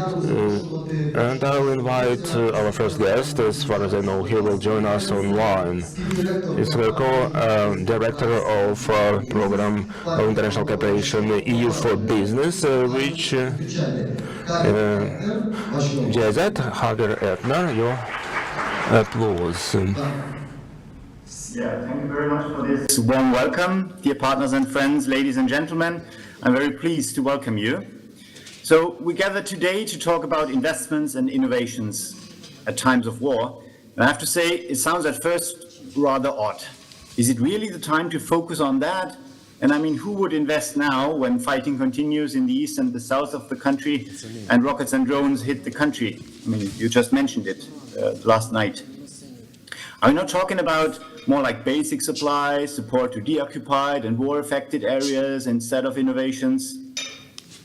And I'll invite our first guest. As far as I know, he will join us online. It's Jaco, Director of Program of International Cooperation EU for Business, which GIZ, Hagen Ettner, your applause. Yeah, thank you very much for this warm welcome, dear partners and friends, ladies and gentlemen. I'm very pleased to welcome you. So we gather today to talk about investments and innovations at times of war. And I have to say, it sounds at first rather odd. Is it really the time to focus on that? And I mean, who would invest now when fighting continues in the east and the south of the country and rockets and drones hit the country? I mean, you just mentioned it last night. Are we not talking about more like basic supplies, support to deoccupied and war-affected areas instead of innovations?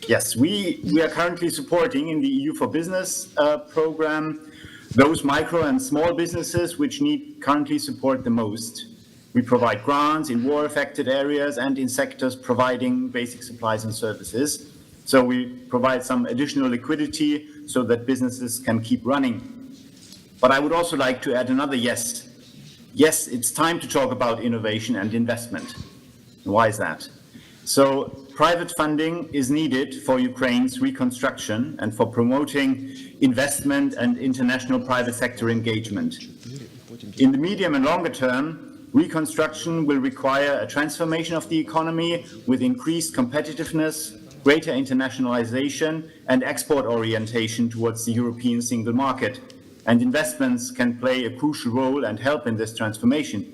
Yes, we are currently supporting in the EU for Business program those micro and small businesses which need currently support the most. We provide grants in war-affected areas and in sectors providing basic supplies and services. So we provide some additional liquidity so that businesses can keep running. But I would also like to add another yes. Yes, it's time to talk about innovation and investment. Why is that? So private funding is needed for Ukraine's reconstruction and for promoting investment and international private sector engagement. In the medium and longer term, reconstruction will require a transformation of the economy with increased competitiveness, greater internationalization, and export orientation towards the European single market. And investments can play a crucial role and help in this transformation.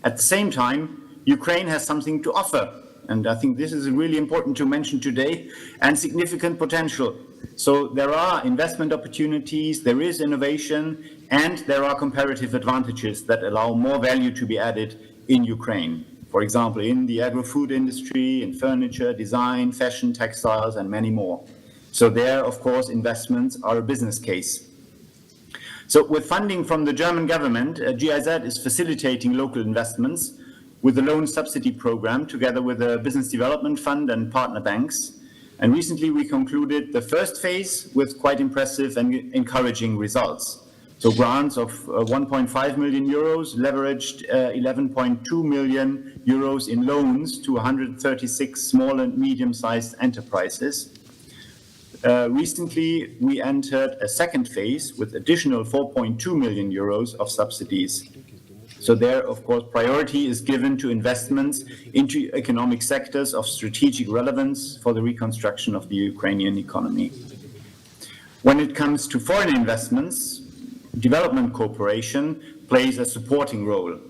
At the same time, Ukraine has something to offer, and I think this is really important to mention today, and significant potential. So there are investment opportunities, there is innovation, and there are comparative advantages that allow more value to be added in Ukraine. For example, in the agro-food industry, in furniture, design, fashion, textiles, and many more. So there, of course, investments are a business case. So with funding from the German government, GIZ is facilitating local investments with a loan subsidy program together with a business development fund and partner banks. And recently we concluded the first phase with quite impressive and encouraging results. So grants of 1.5 million euros leveraged 11.2 million euros in loans to 136 small and medium-sized enterprises. Recently, we entered a second phase with additional 4.2 million euros of subsidies. So there, of course, priority is given to investments into economic sectors of strategic relevance for the reconstruction of the Ukrainian economy. When it comes to foreign investments, development cooperation plays a supporting role.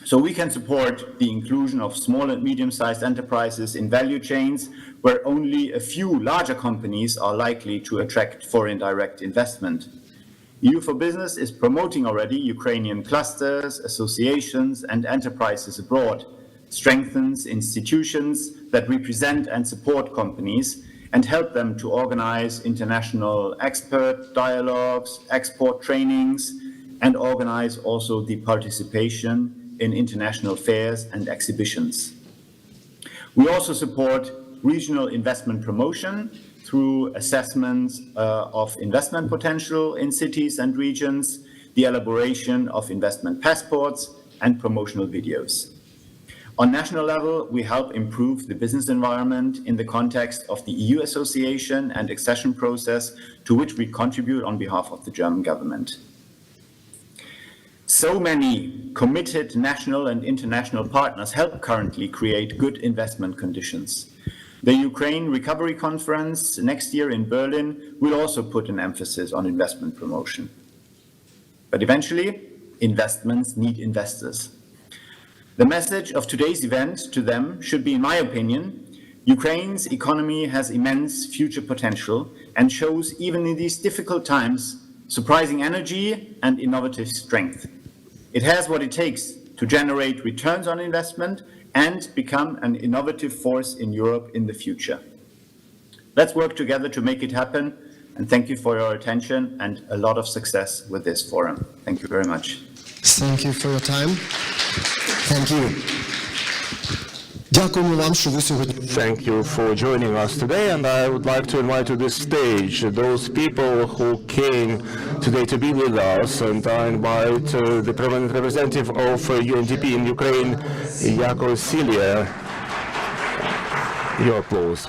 So we can support the inclusion of small and medium-sized enterprises in value chains where only a few larger companies are likely to attract foreign direct investment. EU for Business is promoting already Ukrainian clusters, associations, and enterprises abroad, strengthens institutions that represent and support companies, and help them to organize international expert dialogues, export trainings, and organize also the participation in international fairs and exhibitions. We also support regional investment promotion through assessments of investment potential in cities and regions, the elaboration of investment passports, and promotional videos. On national level, we help improve the business environment in the context of the EU association and accession process, to which we contribute on behalf of the German government. So many committed national and international partners help currently create good investment conditions. The Ukraine Recovery Conference next year in Berlin will also put an emphasis on investment promotion. But eventually, investments need investors. The message of today's event to them should be, in my opinion, Ukraine's economy has immense future potential and shows, even in these difficult times, surprising energy and innovative strength. It has what it takes to generate returns on investment and become an innovative force in Europe in the future. Let's work together to make it happen, and thank you for your attention and a lot of success with this forum. Thank you very much. Thank you for your time. Thank you. Thank you for joining us today, and I would like to invite to this stage those people who came today to be with us, and I invite the permanent representative of UNDP in Ukraine, Jaco Cilliers. Your applause.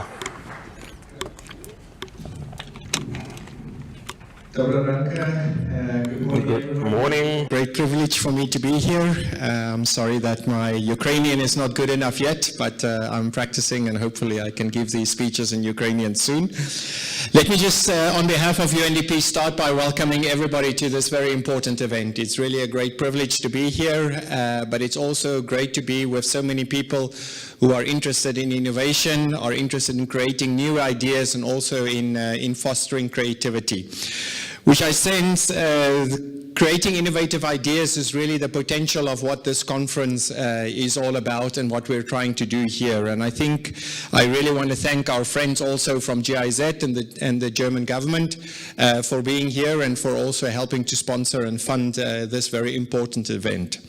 Good morning. Great privilege for me to be here. I'm sorry that my Ukrainian is not good enough yet, but I'm practicing and hopefully I can give these speeches in Ukrainian soon. Let me just, on behalf of UNDP, start by welcoming everybody to this very important event. It's really a great privilege to be here, but it's also great to be with so many people who are interested in innovation, are interested in creating new ideas, and also in fostering creativity. Which I sense creating innovative ideas is really the potential of what this conference is all about and what we're trying to do here. And I think I really want to thank our friends also from GIZ and the German government for being here and for also helping to sponsor and fund this very important event.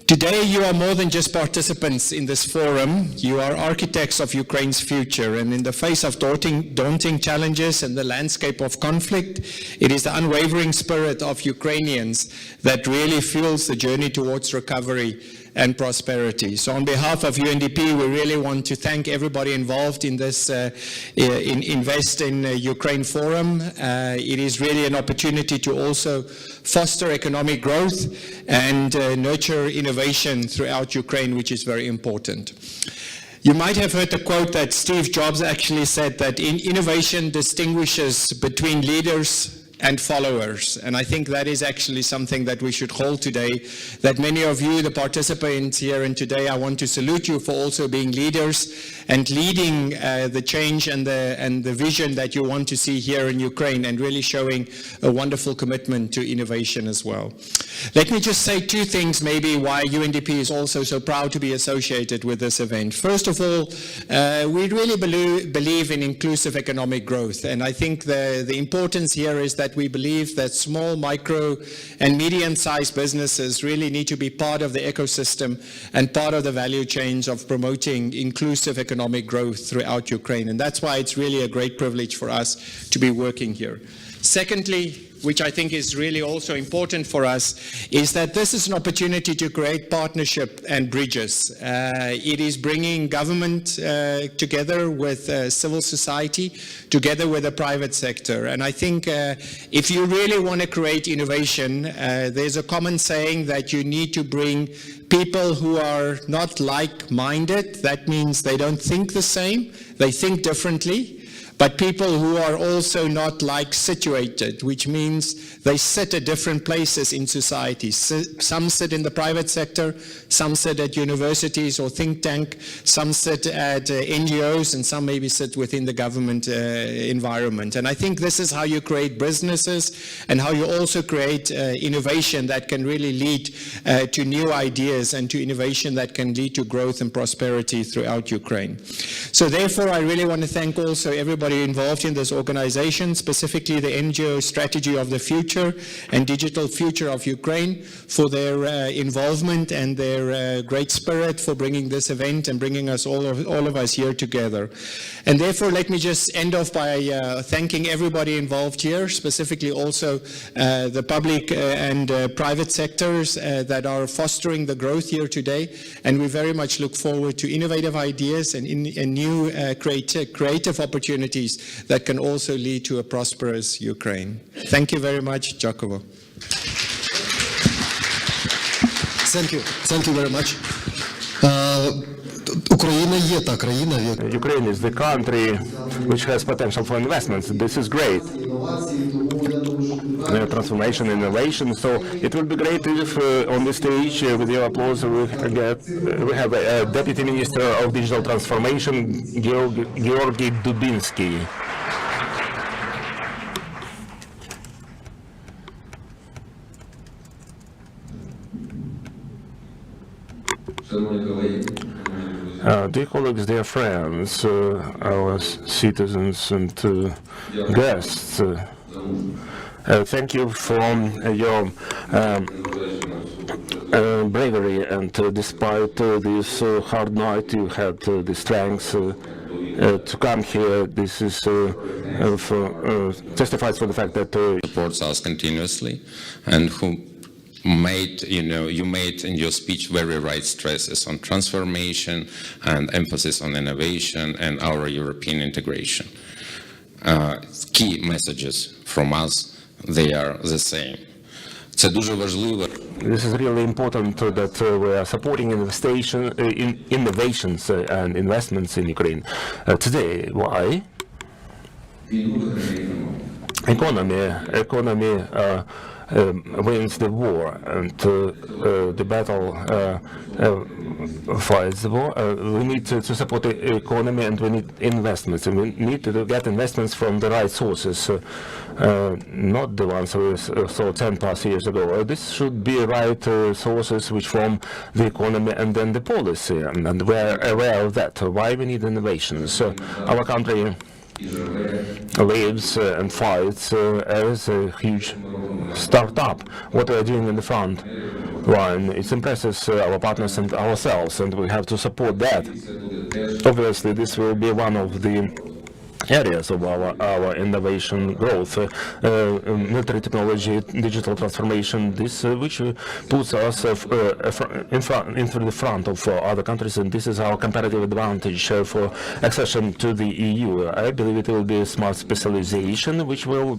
Today, you are more than just participants in this forum. You are architects of Ukraine's future, and in the face of daunting challenges and the landscape of conflict, it is the unwavering spirit of Ukrainians that really fuels the journey towards recovery and prosperity. So on behalf of UNDP, we really want to thank everybody involved in this Invest in Ukraine forum. It is really an opportunity to also foster economic growth and nurture innovation throughout Ukraine, which is very important. You might have heard the quote that Steve Jobs actually said that innovation distinguishes between leaders and followers, and I think that is actually something that we should hold today, that many of you, the participants here and today, I want to salute you for also being leaders and leading the change and the vision that you want to see here in Ukraine, and really showing a wonderful commitment to innovation as well. Let me just say two things maybe why UNDP is also so proud to be associated with this event. First of all, we really believe in inclusive economic growth, and I think the importance here is that we believe that small, micro, and medium-sized businesses really need to be part of the ecosystem and part of the value chains of promoting inclusive economic growth throughout Ukraine. And that's why it's really a great privilege for us to be working here. Secondly, which I think is really also important for us, is that this is an opportunity to create partnership and bridges. It is bringing government together with civil society, together with the private sector. And I think if you really want to create innovation, there's a common saying that you need to bring people who are not like-minded. That means they don't think the same, they think differently. But people who are also not like-situated, which means they sit at different places in society. Some sit in the private sector, some sit at universities or think tank, some sit at NGOs, and some maybe sit within the government environment. And I think this is how you create businesses and how you also create innovation that can really lead to new ideas and to innovation that can lead to growth and prosperity throughout Ukraine. So therefore, I really want to thank also everybody involved in this organization, specifically the NGO Strategy of the Future and Digital Future of Ukraine, for their involvement and their great spirit for bringing this event and bringing us all of us here together. And therefore, let me just end off by thanking everybody involved here, specifically also the public and private sectors that are fostering the growth here today. And we very much look forward to innovative ideas and new creative opportunities that can also lead to a prosperous Ukraine. Thank you very much, Jaco. Thank you very much. Ukraine is the country which has potential for investments. This is great. Transformation, innovation. So it would be great if on the stage with your applause we have a Deputy Minister of Digital Transformation, Georgiy Dubynskyi. Dear colleagues, dear friends, our citizens and guests, thank you for your bravery, and despite this hard night, you had the strength to come here. This is testifies for the fact that supports us continuously, and who made, you made in your speech very right stresses on transformation and emphasis on innovation and our European integration. Key messages from us, they are the same. Це дуже важливо. This is really important that we are supporting innovations and investments in Ukraine. Today, why? Economy wins the war, and the battle fights the war. We need to support the economy, and we need investments. And we need to get investments from the right sources, not the ones we saw 10 plus years ago. This should be right sources which form the economy and then the policy, and we're aware of that. Why we need innovations? Our country lives and fights as a huge startup. What we are doing in the front line, it impresses our partners and ourselves, and we have to support that. Obviously, this will be one of the areas of our innovation growth, military technology, digital transformation, this which puts us into the front of other countries, and this is our competitive advantage for accession to the EU. I believe it will be smart specialization, which will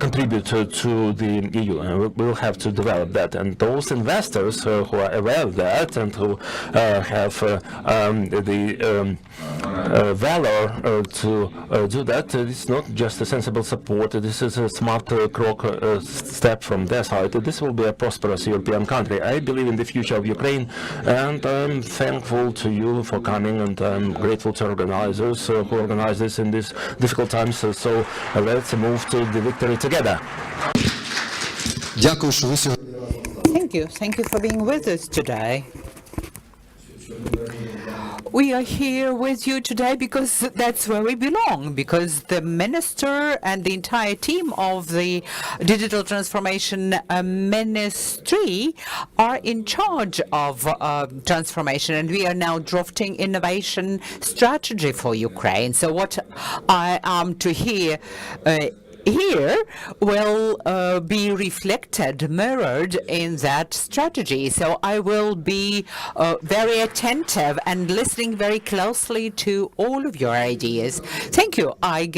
contribute to the EU, and we will have to develop that. And those investors who are aware of that and who have the valor to do that, it's not just a sensible support. This is a smart step from their side. This will be a prosperous European country. I believe in the future of Ukraine, and I'm thankful to you for coming, and I'm grateful to organizers who organize this in these difficult times. So let's move to the victory together. Thank you for being with us today. We are here with you today because that's where we belong, because the minister and the entire team of the Digital Transformation Ministry are in charge of transformation, and we are now drafting innovation strategy for Ukraine. So what I am to hear here will be reflected, mirrored in that strategy. So I will be very attentive and listening very closely to all of your ideas. Thank you.